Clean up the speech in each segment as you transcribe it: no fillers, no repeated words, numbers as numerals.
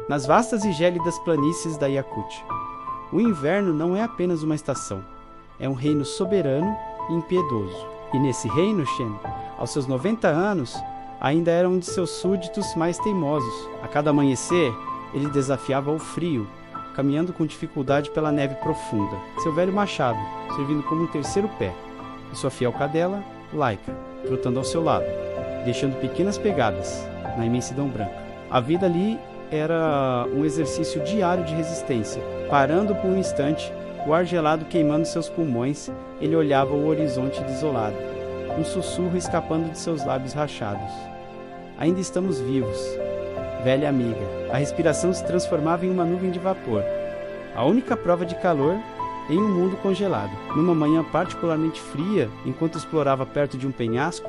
nas vastas e gélidas planícies da Yakut. O inverno não é apenas uma estação, é um reino soberano e impiedoso. E nesse reino, Shen, aos seus 90 anos, ainda era um de seus súditos mais teimosos. A cada amanhecer, ele desafiava o frio, caminhando com dificuldade pela neve profunda, seu velho machado, servindo como um terceiro pé, e sua fiel cadela, Laika, trotando ao seu lado, deixando pequenas pegadas na imensidão branca. A vida ali era um exercício diário de resistência. Parando por um instante, o ar gelado queimando seus pulmões, ele olhava o horizonte desolado, um sussurro escapando de seus lábios rachados. Ainda estamos vivos, velha amiga. A respiração se transformava em uma nuvem de vapor. A única prova de calor em um mundo congelado. Numa manhã particularmente fria, enquanto explorava perto de um penhasco,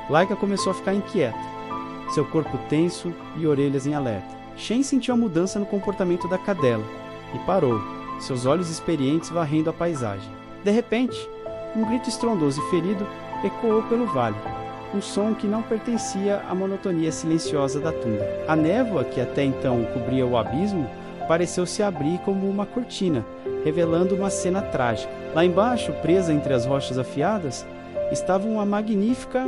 Laika começou a ficar inquieta, seu corpo tenso e orelhas em alerta. Shen sentiu a mudança no comportamento da cadela e parou, seus olhos experientes varrendo a paisagem. De repente, um grito estrondoso e ferido ecoou pelo vale, um som que não pertencia à monotonia silenciosa da tundra. A névoa, que até então cobria o abismo, pareceu se abrir como uma cortina, revelando uma cena trágica. Lá embaixo, presa entre as rochas afiadas, estava uma magnífica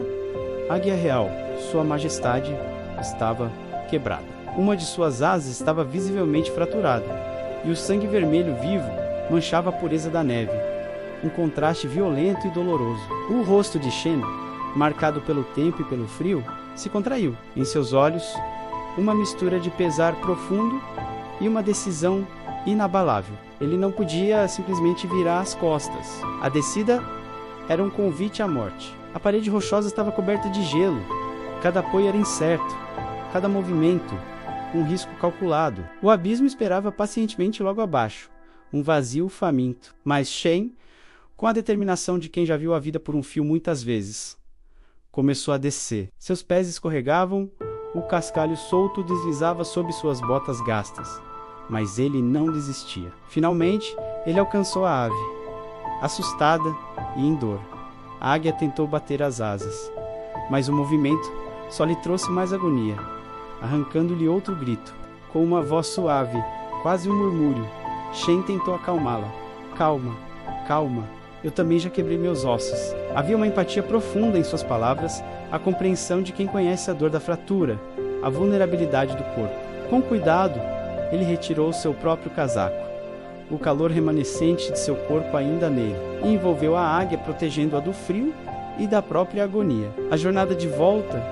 águia real. Sua majestade estava quebrada. Uma de suas asas estava visivelmente fraturada, e o sangue vermelho vivo manchava a pureza da neve, um contraste violento e doloroso. O rosto de Shen, marcado pelo tempo e pelo frio, se contraiu. Em seus olhos, uma mistura de pesar profundo e uma decisão inabalável. Ele não podia simplesmente virar as costas. A descida era um convite à morte. A parede rochosa estava coberta de gelo. Cada apoio era incerto. Cada movimento, um risco calculado. O abismo esperava pacientemente logo abaixo, um vazio faminto. Mas Shen, com a determinação de quem já viu a vida por um fio muitas vezes, começou a descer. Seus pés escorregavam, o cascalho solto deslizava sob suas botas gastas. Mas ele não desistia. Finalmente, ele alcançou a ave, assustada e em dor. A águia tentou bater as asas, mas o movimento só lhe trouxe mais agonia, arrancando-lhe outro grito. Com uma voz suave, quase um murmúrio, Shen tentou acalmá-la. Calma, calma, eu também já quebrei meus ossos. Havia uma empatia profunda em suas palavras, a compreensão de quem conhece a dor da fratura, a vulnerabilidade do corpo. Com cuidado, ele retirou seu próprio casaco, o calor remanescente de seu corpo ainda nele, e envolveu a águia, protegendo-a do frio e da própria agonia. A jornada de volta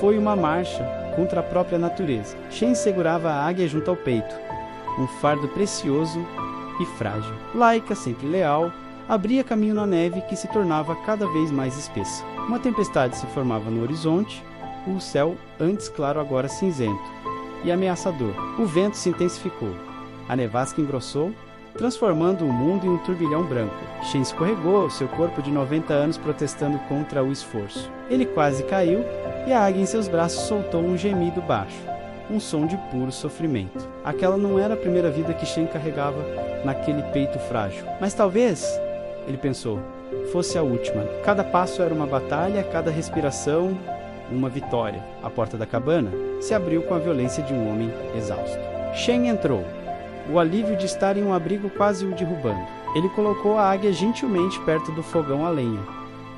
foi uma marcha contra a própria natureza. Shen segurava a águia junto ao peito, um fardo precioso e frágil. Laika, sempre leal, abria caminho na neve que se tornava cada vez mais espessa. Uma tempestade se formava no horizonte, o céu, antes claro, agora cinzento e ameaçador. O vento se intensificou, a nevasca engrossou, transformando o mundo em um turbilhão branco. Shen escorregou, seu corpo de 90 anos protestando contra o esforço. Ele quase caiu, e a águia em seus braços soltou um gemido baixo, um som de puro sofrimento. Aquela não era a primeira vida que Shen carregava naquele peito frágil. Mas talvez, ele pensou, fosse a última. Cada passo era uma batalha, cada respiração uma vitória. A porta da cabana se abriu com a violência de um homem exausto. Shen entrou, o alívio de estar em um abrigo quase o derrubando. Ele colocou a águia gentilmente perto do fogão a lenha,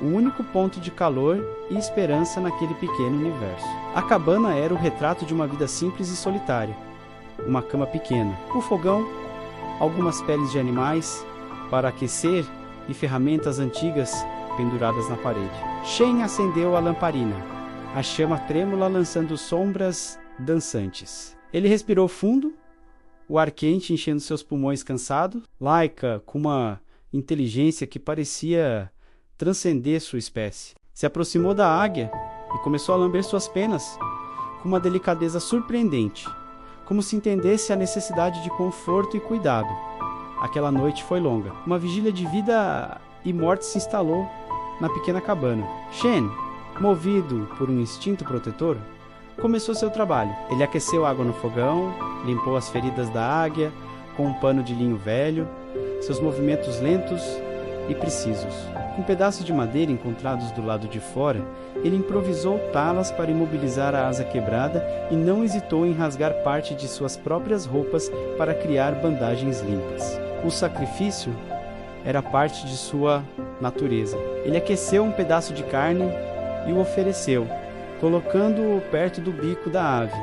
o único ponto de calor e esperança naquele pequeno universo. A cabana era o retrato de uma vida simples e solitária. Uma cama pequena, o fogão, algumas peles de animais para aquecer e ferramentas antigas penduradas na parede. Shen acendeu a lamparina, a chama trêmula lançando sombras dançantes. Ele respirou fundo, o ar quente enchendo seus pulmões cansados. Laika, com uma inteligência que parecia transcender sua espécie, se aproximou da águia e começou a lamber suas penas com uma delicadeza surpreendente, como se entendesse a necessidade de conforto e cuidado. Aquela noite foi longa. Uma vigília de vida e morte se instalou na pequena cabana. Shen, movido por um instinto protetor, começou seu trabalho. Ele aqueceu a água no fogão, limpou as feridas da águia com um pano de linho velho, seus movimentos lentos e precisos. Com pedaços de madeira encontrados do lado de fora, ele improvisou talas para imobilizar a asa quebrada e não hesitou em rasgar parte de suas próprias roupas para criar bandagens limpas. O sacrifício era parte de sua natureza. Ele aqueceu um pedaço de carne e o ofereceu, colocando-o perto do bico da ave,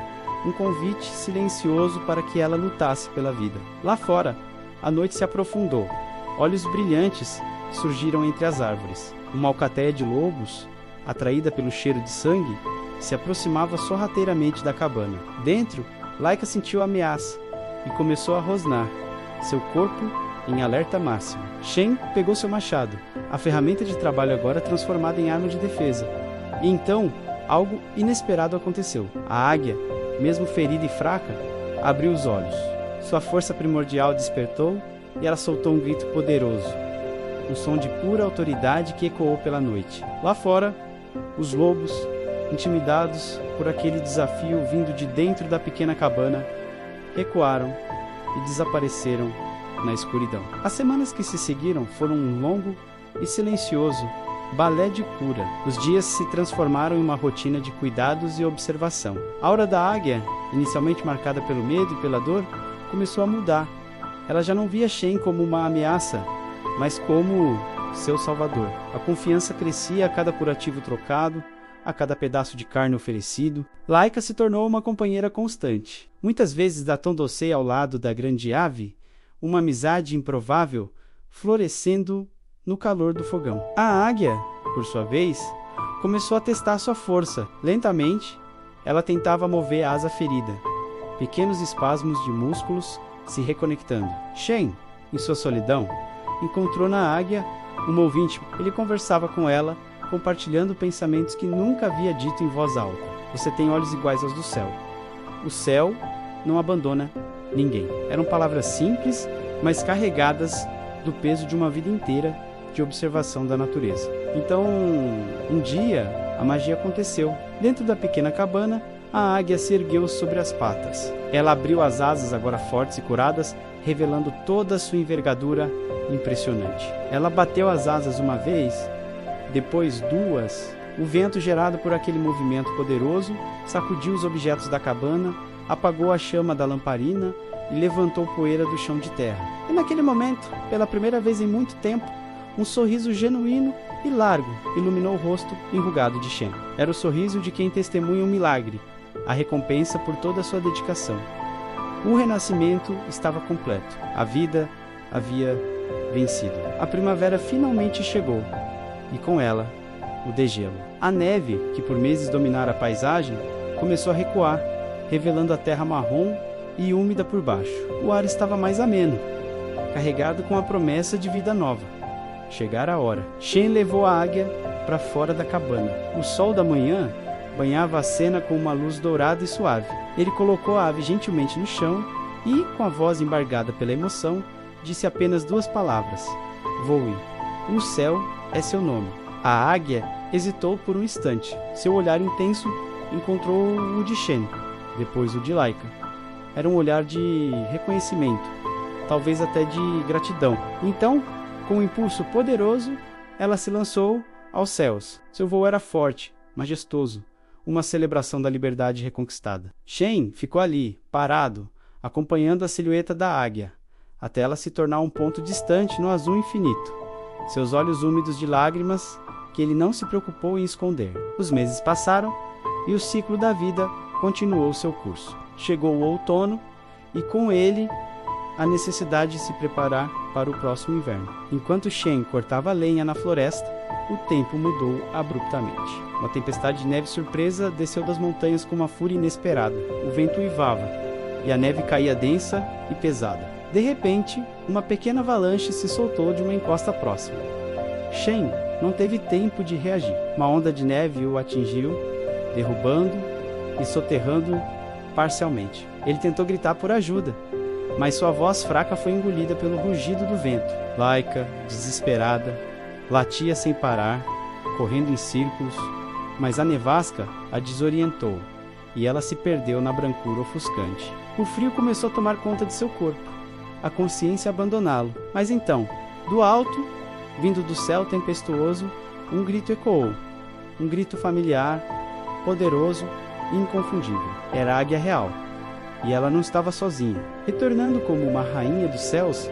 um convite silencioso para que ela lutasse pela vida. Lá fora, a noite se aprofundou. Olhos brilhantes surgiram entre as árvores. Uma alcateia de lobos, atraída pelo cheiro de sangue, se aproximava sorrateiramente da cabana. Dentro, Laika sentiu a ameaça e começou a rosnar, seu corpo em alerta máximo. Shen pegou seu machado, a ferramenta de trabalho agora transformada em arma de defesa. E então, algo inesperado aconteceu. A águia, mesmo ferida e fraca, abriu os olhos. Sua força primordial despertou e ela soltou um grito poderoso, um som de pura autoridade que ecoou pela noite. Lá fora, os lobos, intimidados por aquele desafio vindo de dentro da pequena cabana, recuaram e desapareceram na escuridão. As semanas que se seguiram foram um longo e silencioso balé de cura. Os dias se transformaram em uma rotina de cuidados e observação. A aura da águia, inicialmente marcada pelo medo e pela dor, começou a mudar. Ela já não via Shen como uma ameaça, mas como seu salvador. A confiança crescia a cada curativo trocado, a cada pedaço de carne oferecido. Laika se tornou uma companheira constante. Muitas vezes da Tondosei ao lado da grande ave, uma amizade improvável florescendo no calor do fogão. A águia, por sua vez, começou a testar sua força. Lentamente, ela tentava mover a asa ferida. Pequenos espasmos de músculos se reconectando. Shen, em sua solidão, encontrou na águia uma ouvinte. Ele conversava com ela, compartilhando pensamentos que nunca havia dito em voz alta. Você tem olhos iguais aos do céu. O céu não abandona ninguém. Eram palavras simples, mas carregadas do peso de uma vida inteira de observação da natureza. Então, um dia, a magia aconteceu. Dentro da pequena cabana, a águia se ergueu sobre as patas. Ela abriu as asas, agora fortes e curadas, revelando toda a sua envergadura impressionante. Ela bateu as asas uma vez, depois duas. O vento gerado por aquele movimento poderoso sacudiu os objetos da cabana, apagou a chama da lamparina e levantou poeira do chão de terra. E naquele momento, pela primeira vez em muito tempo, um sorriso genuíno e largo iluminou o rosto enrugado de Shen. Era o sorriso de quem testemunha um milagre, a recompensa por toda a sua dedicação. O renascimento estava completo. A vida havia vencido. A primavera finalmente chegou, e com ela, o degelo. A neve, que por meses dominara a paisagem, começou a recuar, revelando a terra marrom e úmida por baixo. O ar estava mais ameno, carregado com a promessa de vida nova. Chegara a hora. Shen levou a águia para fora da cabana. O sol da manhã banhava a cena com uma luz dourada e suave. Ele colocou a ave gentilmente no chão e, com a voz embargada pela emoção, disse apenas duas palavras: voe. O céu é seu nome. A águia hesitou por um instante. Seu olhar intenso encontrou o de Shen, depois o de Laika. Era um olhar de reconhecimento, talvez até de gratidão. Então, com um impulso poderoso, ela se lançou aos céus. Seu voo era forte, majestoso, uma celebração da liberdade reconquistada. Shen ficou ali, parado, acompanhando a silhueta da águia, até ela se tornar um ponto distante no azul infinito. Seus olhos úmidos de lágrimas, que ele não se preocupou em esconder. Os meses passaram e o ciclo da vida continuou seu curso. Chegou o outono e com ele a necessidade de se preparar para o próximo inverno. Enquanto Shen cortava lenha na floresta, o tempo mudou abruptamente. Uma tempestade de neve surpresa desceu das montanhas com uma fúria inesperada. O vento uivava e a neve caía densa e pesada. De repente, uma pequena avalanche se soltou de uma encosta próxima. Shen não teve tempo de reagir. Uma onda de neve o atingiu, derrubando e soterrando parcialmente. Ele tentou gritar por ajuda, mas sua voz fraca foi engolida pelo rugido do vento. Laika, desesperada, latia sem parar, correndo em círculos, mas a nevasca a desorientou e ela se perdeu na brancura ofuscante. O frio começou a tomar conta de seu corpo, a consciência abandoná-lo. Mas então, do alto, Vindo do céu tempestuoso, um grito ecoou. Um grito familiar, poderoso e inconfundível. Era a águia real. E ela não estava sozinha. Retornando como uma rainha dos céus,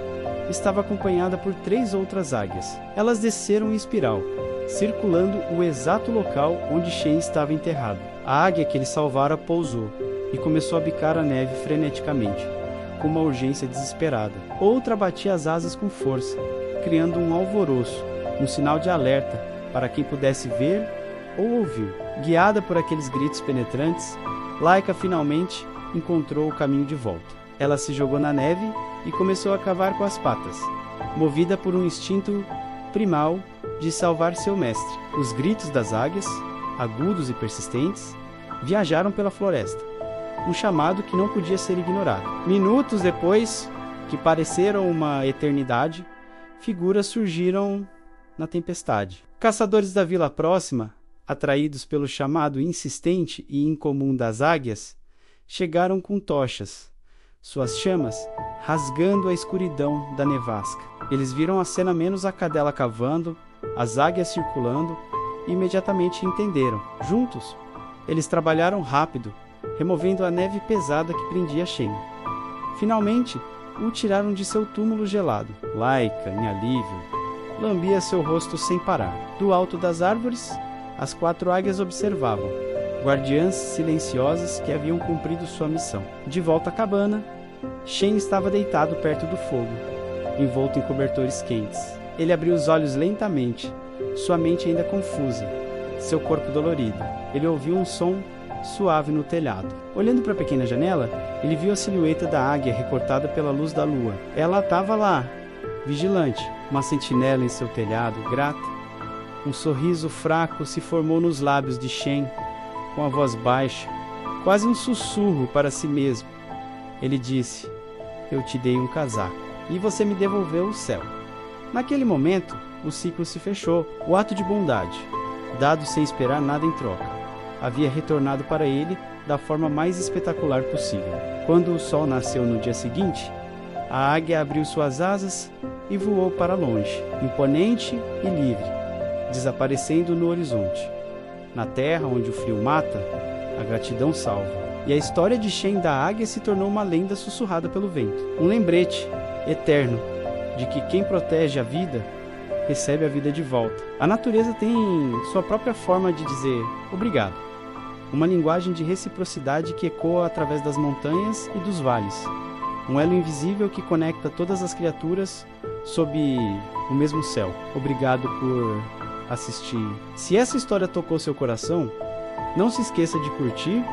estava acompanhada por 3 outras águias. Elas desceram em espiral, circulando o exato local onde Shen estava enterrado. A águia que ele salvara pousou e começou a bicar a neve freneticamente, com uma urgência desesperada. Outra batia as asas com força, criando um alvoroço, um sinal de alerta para quem pudesse ver ou ouvir. Guiada por aqueles gritos penetrantes, Laika finalmente encontrou o caminho de volta. Ela se jogou na neve e começou a cavar com as patas, movida por um instinto primal de salvar seu mestre. Os gritos das águias, agudos e persistentes, viajaram pela floresta, um chamado que não podia ser ignorado. Minutos depois, que pareceram uma eternidade, figuras surgiram na tempestade. Caçadores da vila próxima, atraídos pelo chamado insistente e incomum das águias, chegaram com tochas, suas chamas rasgando a escuridão da nevasca. Eles viram a cena menos a cadela cavando, as águias circulando, e imediatamente entenderam. Juntos, eles trabalharam rápido, removendo a neve pesada que prendia Shen. Finalmente, o tiraram de seu túmulo gelado. Laika, em alívio, lambia seu rosto sem parar. Do alto das árvores, as 4 águias observavam, guardiãs silenciosas que haviam cumprido sua missão. De volta à cabana, Shen estava deitado perto do fogo, envolto em cobertores quentes. Ele abriu os olhos lentamente, sua mente ainda confusa, seu corpo dolorido. Ele ouviu um som suave no telhado. Olhando para a pequena janela, ele viu a silhueta da águia recortada pela luz da lua. Ela estava lá, vigilante, uma sentinela em seu telhado, grata. Um sorriso fraco se formou nos lábios de Shen, com a voz baixa, quase um sussurro para si mesmo. Ele disse: "Eu te dei um casaco, e você me devolveu o céu." Naquele momento, o ciclo se fechou. O ato de bondade, dado sem esperar nada em troca, havia retornado para ele da forma mais espetacular possível. Quando o sol nasceu no dia seguinte, a águia abriu suas asas e voou para longe, imponente e livre, desaparecendo no horizonte. Na terra onde o frio mata, a gratidão salva. E a história de Shen da águia se tornou uma lenda sussurrada pelo vento. Um lembrete eterno de que quem protege a vida recebe a vida de volta. A natureza tem sua própria forma de dizer obrigado. Uma linguagem de reciprocidade que ecoa através das montanhas e dos vales. Um elo invisível que conecta todas as criaturas sob o mesmo céu. Obrigado por assistir. Se essa história tocou seu coração, não se esqueça de curtir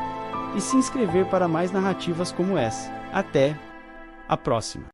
e se inscrever para mais narrativas como essa. Até a próxima!